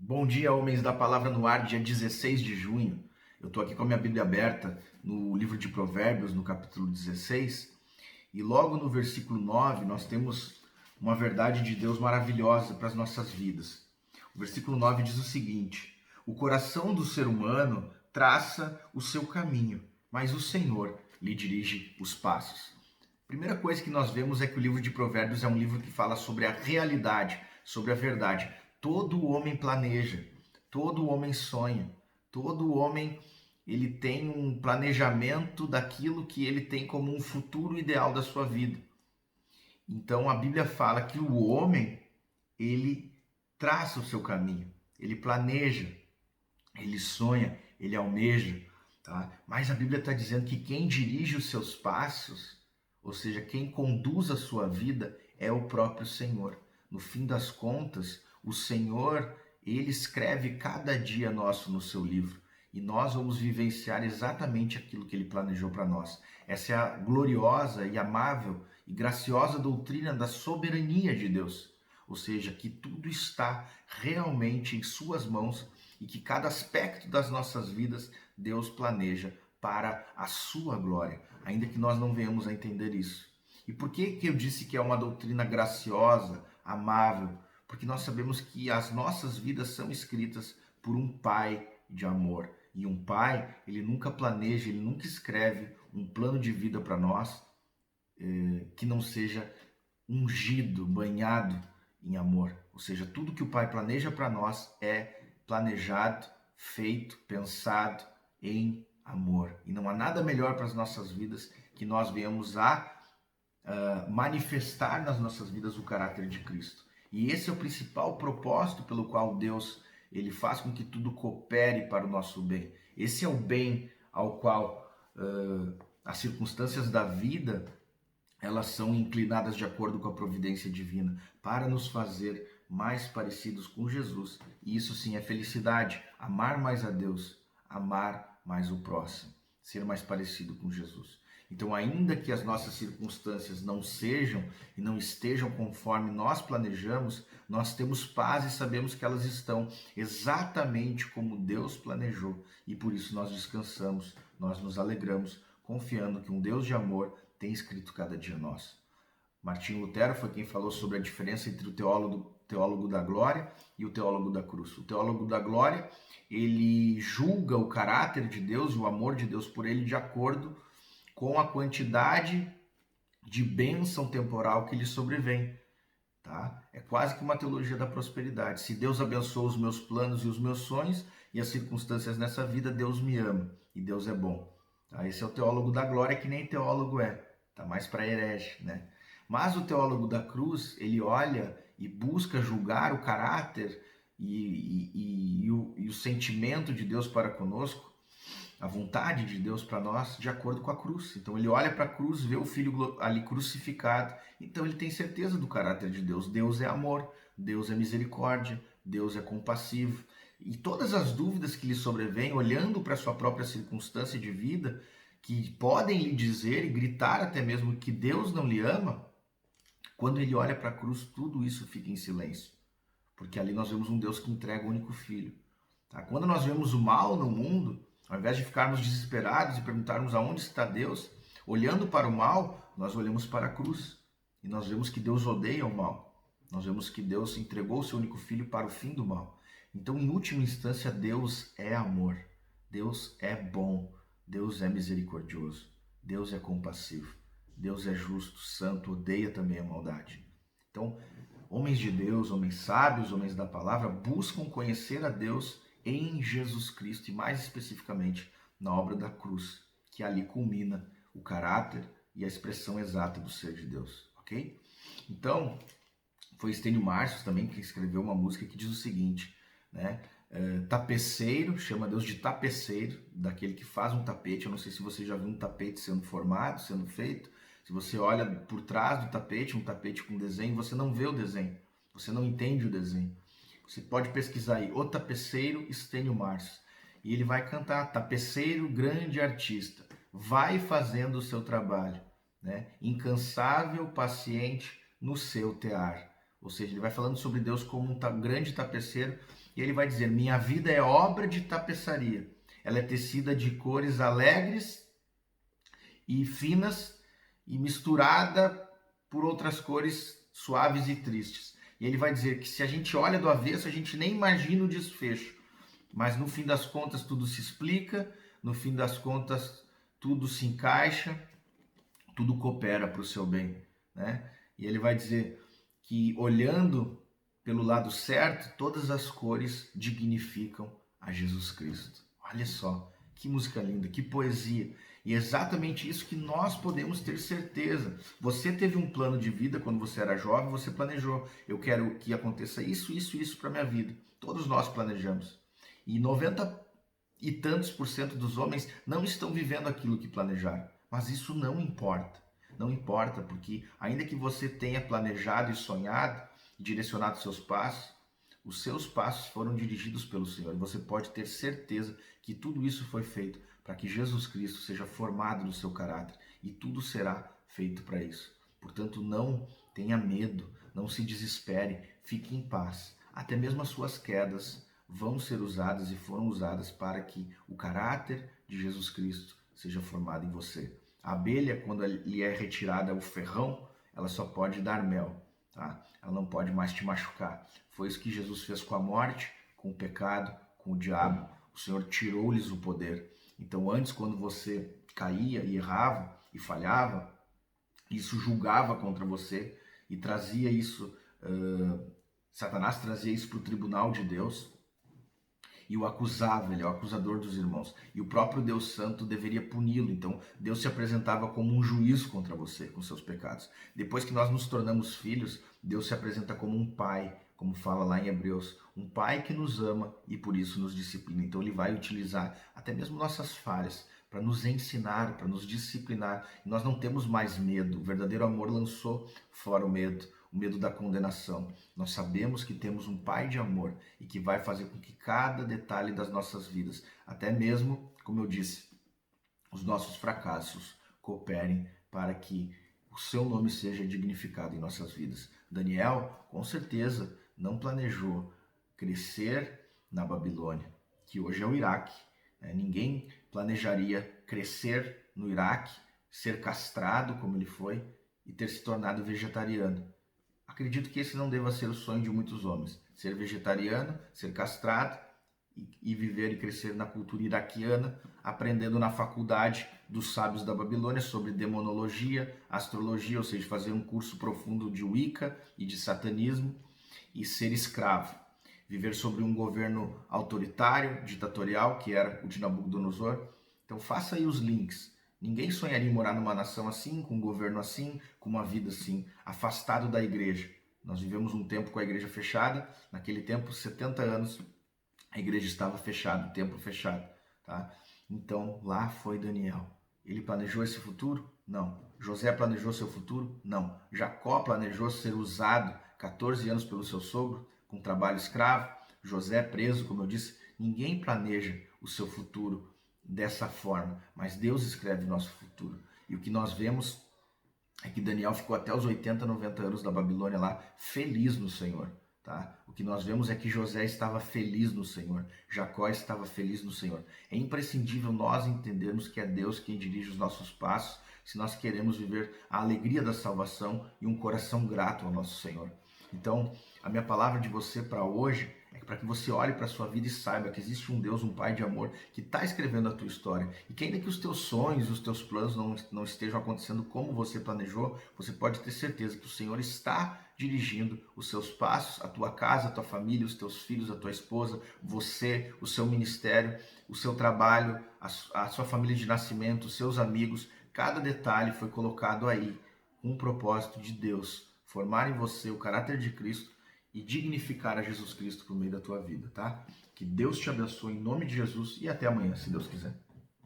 Bom dia, homens da Palavra no Ar, dia 16 de junho. Eu estou aqui com a minha Bíblia aberta no livro de Provérbios, no capítulo 16, e logo no versículo 9 nós temos uma verdade de Deus maravilhosa para as nossas vidas. O versículo 9 diz o seguinte: o coração do ser humano traça o seu caminho, mas o Senhor lhe dirige os passos. Primeira coisa que nós vemos é que o livro de Provérbios é um livro que fala sobre a realidade, sobre a verdade. Todo homem planeja, todo homem sonha, todo homem ele tem um planejamento daquilo que ele tem como um futuro ideal da sua vida. Então a Bíblia fala que o homem, ele traça o seu caminho, ele planeja, ele sonha, ele almeja, tá? Mas a Bíblia está dizendo que quem dirige os seus passos, ou seja, quem conduz a sua vida, é o próprio Senhor. No fim das contas, o Senhor, ele escreve cada dia nosso no seu livro e nós vamos vivenciar exatamente aquilo que ele planejou para nós. Essa é a gloriosa e amável e graciosa doutrina da soberania de Deus, ou seja, que tudo está realmente em suas mãos e que cada aspecto das nossas vidas Deus planeja para a sua glória, ainda que nós não venhamos a entender isso. E por que eu disse que é uma doutrina graciosa, amável? Porque nós sabemos que as nossas vidas são escritas por um Pai de amor. E um pai, ele nunca planeja, ele nunca escreve um plano de vida para nós que não seja ungido, banhado em amor. Ou seja, tudo que o Pai planeja para nós é planejado, feito, pensado em amor. E não há nada melhor para as nossas vidas que nós venhamos a manifestar nas nossas vidas o caráter de Cristo. E esse é o principal propósito pelo qual Deus ele faz com que tudo coopere para o nosso bem. Esse é o bem ao qual as circunstâncias da vida elas são inclinadas de acordo com a providência divina para nos fazer mais parecidos com Jesus. E isso sim é felicidade, amar mais a Deus, amar mais o próximo, ser mais parecido com Jesus. Então, ainda que as nossas circunstâncias não sejam e não estejam conforme nós planejamos, nós temos paz e sabemos que elas estão exatamente como Deus planejou. E por isso nós descansamos, nós nos alegramos, confiando que um Deus de amor tem escrito cada dia nosso. Martinho Lutero foi quem falou sobre a diferença entre o teólogo da glória e o teólogo da cruz. O teólogo da glória, ele julga o caráter de Deus e o amor de Deus por ele de acordo com a quantidade de bênção temporal que lhe sobrevém. Tá? É quase que uma teologia da prosperidade. Se Deus abençoa os meus planos e os meus sonhos e as circunstâncias nessa vida, Deus me ama e Deus é bom. Tá? Esse é o teólogo da glória, que nem teólogo é. Tá mais para herege, né? Mas o teólogo da cruz, ele olha e busca julgar o caráter e o sentimento de Deus para conosco, a vontade de Deus para nós, de acordo com a cruz. Então ele olha para a cruz, vê o filho ali crucificado, então ele tem certeza do caráter de Deus. Deus é amor, Deus é misericórdia, Deus é compassivo. E todas as dúvidas que lhe sobrevêm, olhando para a sua própria circunstância de vida, que podem lhe dizer e gritar até mesmo que Deus não lhe ama, quando ele olha para a cruz, tudo isso fica em silêncio. Porque ali nós vemos um Deus que entrega o único filho. Tá? Quando nós vemos o mal no mundo, ao invés de ficarmos desesperados e perguntarmos aonde está Deus, olhando para o mal, nós olhamos para a cruz. E nós vemos que Deus odeia o mal. Nós vemos que Deus entregou o seu único filho para o fim do mal. Então, em última instância, Deus é amor. Deus é bom. Deus é misericordioso. Deus é compassivo. Deus é justo, santo, odeia também a maldade. Então, homens de Deus, homens sábios, homens da palavra, buscam conhecer a Deus em Jesus Cristo e mais especificamente na obra da cruz, que ali culmina o caráter e a expressão exata do ser de Deus, ok? Então, foi Estênio Marcius também que escreveu uma música que diz o seguinte, né? Tapeceiro, chama Deus de tapeceiro, daquele que faz um tapete. Eu não sei se você já viu um tapete sendo formado, sendo feito. Se você olha por trás do tapete, um tapete com desenho, você não vê o desenho, você não entende o desenho. Você pode pesquisar aí, o tapeceiro Estênio Marcius, e ele vai cantar, tapeceiro grande artista, vai fazendo o seu trabalho, né? Incansável, paciente no seu tear. Ou seja, ele vai falando sobre Deus como um grande tapeceiro E ele vai dizer: minha vida é obra de tapeçaria. Ela é tecida de cores alegres e finas e misturada por outras cores suaves e tristes. E ele vai dizer que se a gente olha do avesso, a gente nem imagina o desfecho. Mas no fim das contas tudo se explica, no fim das contas tudo se encaixa, tudo coopera para o seu bem, né? E ele vai dizer que olhando pelo lado certo, todas as cores dignificam a Jesus Cristo. Olha só, que música linda, que poesia. E é exatamente isso que nós podemos ter certeza. Você teve um plano de vida quando você era jovem, você planejou. Eu quero que aconteça isso, isso, isso para minha vida. Todos nós planejamos. E 90 e tantos por cento dos homens não estão vivendo aquilo que planejaram. Mas isso não importa. Não importa, porque ainda que você tenha planejado e sonhado, direcionado os seus passos foram dirigidos pelo Senhor. E você pode ter certeza que tudo isso foi feito para que Jesus Cristo seja formado no seu caráter. E tudo será feito para isso. Portanto, não tenha medo, não se desespere, fique em paz. Até mesmo as suas quedas vão ser usadas e foram usadas para que o caráter de Jesus Cristo seja formado em você. A abelha, quando lhe é retirada o ferrão, ela só pode dar mel, tá? Ela não pode mais te machucar. Foi isso que Jesus fez com a morte, com o pecado, com o diabo. O Senhor tirou-lhes o poder. Então antes, quando você caía e errava e falhava, isso julgava contra você e trazia isso, Satanás trazia isso para o tribunal de Deus e o acusava, ele é o acusador dos irmãos. E o próprio Deus Santo deveria puni-lo. Então Deus se apresentava como um juiz contra você, com seus pecados. Depois que nós nos tornamos filhos, Deus se apresenta como um pai, como fala lá em Hebreus, um pai que nos ama e por isso nos disciplina. Então ele vai utilizar até mesmo nossas falhas para nos ensinar, para nos disciplinar. E nós não temos mais medo. O verdadeiro amor lançou fora o medo da condenação. Nós sabemos que temos um Pai de amor e que vai fazer com que cada detalhe das nossas vidas, até mesmo, como eu disse, os nossos fracassos, cooperem para que o seu nome seja dignificado em nossas vidas. Daniel, com certeza, não planejou crescer na Babilônia, que hoje é o Iraque. Ninguém planejaria crescer no Iraque, ser castrado como ele foi e ter se tornado vegetariano. Acredito que esse não deva ser o sonho de muitos homens. Ser vegetariano, ser castrado e viver e crescer na cultura iraquiana, aprendendo na faculdade dos sábios da Babilônia sobre demonologia, astrologia, ou seja, fazer um curso profundo de Wicca e de satanismo e ser escravo. Viver sobre um governo autoritário, ditatorial, que era o de Nabucodonosor. Então faça aí os links. Ninguém sonharia em morar numa nação assim, com um governo assim, com uma vida assim, afastado da igreja. Nós vivemos um tempo com a igreja fechada. Naquele tempo, 70 anos, a igreja estava fechada, o templo fechado. Tá? Então, lá foi Daniel. Ele planejou esse futuro? Não. José planejou seu futuro? Não. Jacó planejou ser usado 14 anos pelo seu sogro, com trabalho escravo. José preso, como eu disse. Ninguém planeja o seu futuro dessa forma, mas Deus escreve o nosso futuro. E o que nós vemos é que Daniel ficou até os 80, 90 anos da Babilônia lá, feliz no Senhor. Tá? O que nós vemos é que José estava feliz no Senhor, Jacó estava feliz no Senhor. É imprescindível nós entendermos que é Deus quem dirige os nossos passos, se nós queremos viver a alegria da salvação e um coração grato ao nosso Senhor. Então, a minha palavra de você para hoje é para que você olhe para a sua vida e saiba que existe um Deus, um Pai de amor, que está escrevendo a tua história. E que ainda que os teus sonhos, os teus planos não estejam acontecendo como você planejou, você pode ter certeza que o Senhor está dirigindo os seus passos, a tua casa, a tua família, os teus filhos, a tua esposa, você, o seu ministério, o seu trabalho, a sua família de nascimento, os seus amigos. Cada detalhe foi colocado aí com o propósito de Deus formar em você o caráter de Cristo e dignificar a Jesus Cristo por meio da tua vida, tá? Que Deus te abençoe em nome de Jesus e até amanhã, se Deus quiser.